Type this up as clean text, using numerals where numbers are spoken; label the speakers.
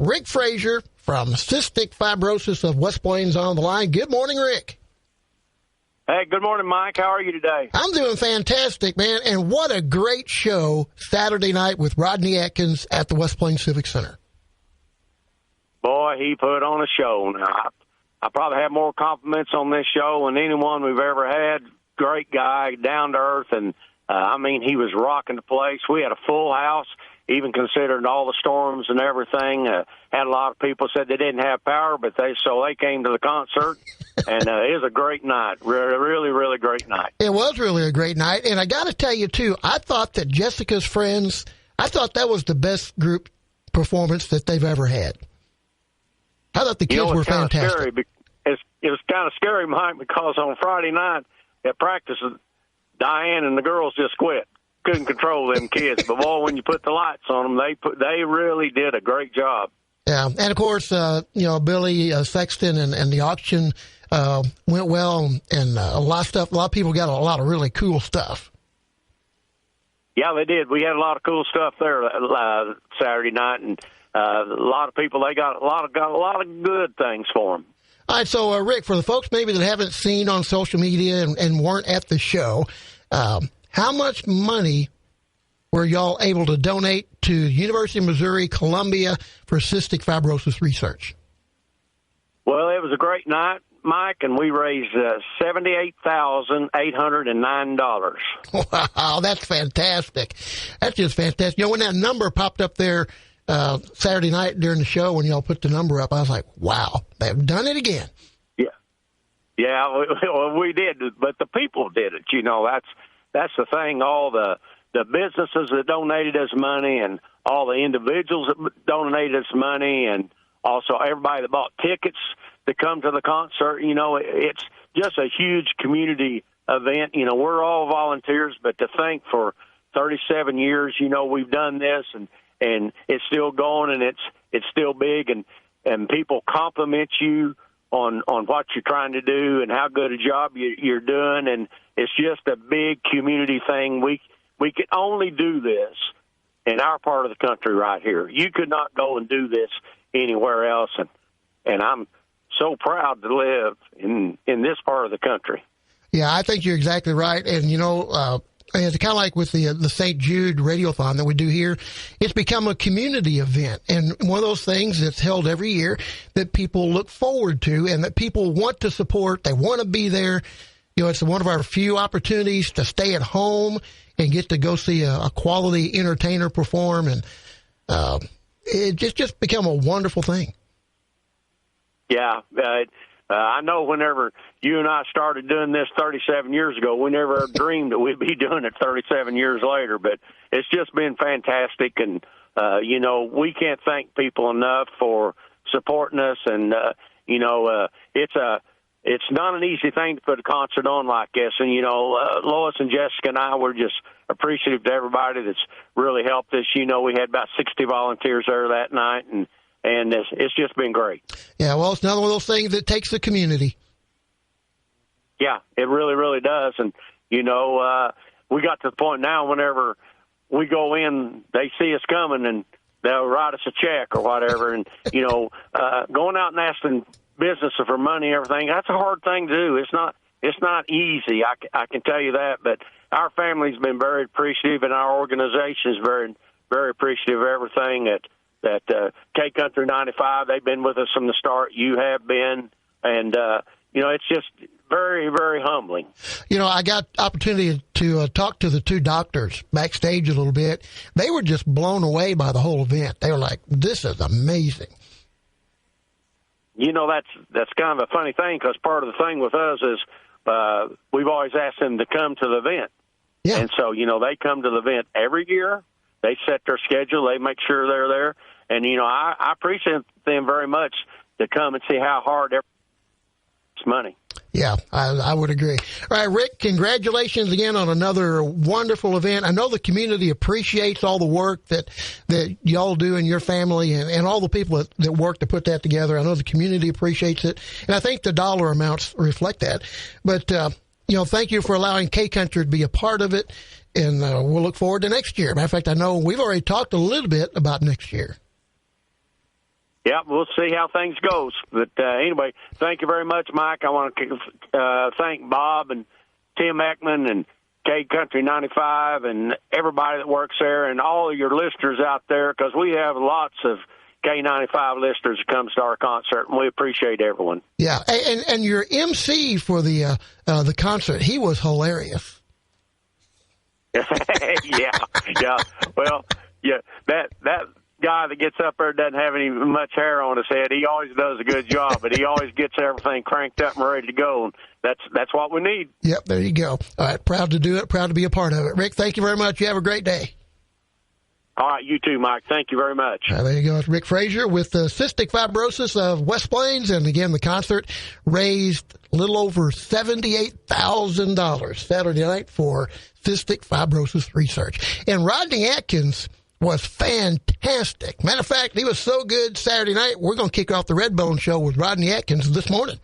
Speaker 1: Rick Frazier from Cystic Fibrosis of West Plains on the line. Good morning, Rick.
Speaker 2: Hey, good morning, Mike. How are you today?
Speaker 1: I'm doing fantastic, man. And what a great show Saturday night with Rodney Atkins at the West Plains Civic Center.
Speaker 2: Boy, he put on a show. Now, I probably have more compliments on this show than anyone we've ever had. Great guy, down to earth, and he was rocking the place. We had a full house, even considering all the storms and everything. Had a lot of people said they didn't have power, but they came to the concert, and it was a great night. Really, really great night.
Speaker 1: It was really a great night, and I got to tell you too, I thought that Jessica's Friends, I thought that was the best group performance that they've ever had. I thought the kids were fantastic.
Speaker 2: It was kind of scary, Mike, because on Friday night at practice, Diane and the girls just quit. Couldn't control them kids. But, boy, when you put the lights on them, they really did a great job.
Speaker 1: Yeah, and, of course, Billy Sexton and the auction went well, and a lot of stuff. A lot of people got a lot of really cool stuff.
Speaker 2: Yeah, they did. We had a lot of cool stuff there Saturday night, and a lot of people, they got a lot of good things for them.
Speaker 1: All right, so, Rick, for the folks maybe that haven't seen on social media and weren't at the show, how much money were y'all able to donate to University of Missouri, Columbia for cystic fibrosis research?
Speaker 2: Well, it was a great night, Mike, and we raised $78,809.
Speaker 1: Wow, that's fantastic. That's just fantastic. You know, when that number popped up there Saturday night during the show, when y'all put the number up, I was like, wow, they've done it again.
Speaker 2: Yeah, we did, but the people did it. You know, that's the thing. All the businesses that donated us money, and all the individuals that donated us money, and also everybody that bought tickets to come to the concert. You know, it's just a huge community event. You know, we're all volunteers, but to think for 37 years, you know, we've done this, and it's still going, and it's still big, and people compliment you on what you're trying to do and how good a job you're doing, and it's just a big community thing. We can only do this in our part of the country right here. You could not go and do this anywhere else, and I'm so proud to live in this part of the country.
Speaker 1: Yeah, I think you're exactly right, and you know, it's kind of like with the St. Jude Radiothon that we do here. It's become a community event, and one of those things that's held every year that people look forward to and that people want to support. They want to be there. You know, it's one of our few opportunities to stay at home and get to go see a quality entertainer perform, and it just become a wonderful thing.
Speaker 2: Yeah, I know whenever you and I started doing this 37 years ago, we never dreamed that we'd be doing it 37 years later, but it's just been fantastic. And, you know, we can't thank people enough for supporting us. And, you know, it's not an easy thing to put a concert on like this. And, you know, Lois and Jessica and I were just appreciative to everybody that's really helped us. You know, we had about 60 volunteers there that night, and it's just been great. Yeah,
Speaker 1: well, it's another one of those things that takes the community.
Speaker 2: Yeah, it really, really does. And, you know, we got to the point now whenever we go in, they see us coming, and they'll write us a check or whatever. And, you know, going out and asking business for money and everything, that's a hard thing to do. It's not easy, I can tell you that. But our family's been very appreciative, and our organization is very, very appreciative of everything that K95, they've been with us from the start. You have been. And, you know, it's just very, very humbling.
Speaker 1: You know, I got opportunity to talk to the two doctors backstage a little bit. They were just blown away by the whole event. They were like, this is amazing.
Speaker 2: You know, that's kind of a funny thing, because part of the thing with us is we've always asked them to come to the event.
Speaker 1: Yeah.
Speaker 2: And so, you know, they come to the event every year. They set their schedule. They make sure they're there. And, you know, I appreciate them very much to come and see how hard it's money.
Speaker 1: Yeah, I would agree. All right, Rick, congratulations again on another wonderful event. I know the community appreciates all the work that y'all do in your family, and all the people that work to put that together. I know the community appreciates it, and I think the dollar amounts reflect that. But, you know, thank you for allowing K-Country to be a part of it, and we'll look forward to next year. Matter of fact, I know we've already talked a little bit about next year.
Speaker 2: Yeah, we'll see how things goes. But anyway, thank you very much, Mike. I want to thank Bob and Tim Ekman and K95 and everybody that works there and all of your listeners out there, because we have lots of K95 listeners that comes to our concert, and we appreciate everyone.
Speaker 1: Yeah, and your MC for the concert, he was hilarious.
Speaker 2: yeah. Well, yeah, that guy that gets up there doesn't have any much hair on his head. He always does a good job, but he always gets everything cranked up and ready to go. And that's what we need.
Speaker 1: Yep, there you go. All right, proud to do it. Proud to be a part of it. Rick, thank you very much. You have a great day.
Speaker 2: All right, you too, Mike. Thank you very much.
Speaker 1: There you go. It's Rick Frazier with the Cystic Fibrosis of West Plains. And again, the concert raised a little over $78,000 Saturday night for cystic fibrosis research. And Rodney Atkins was fantastic. Matter of fact, he was so good Saturday night, we're going to kick off the Redbone Show with Rodney Atkins this morning.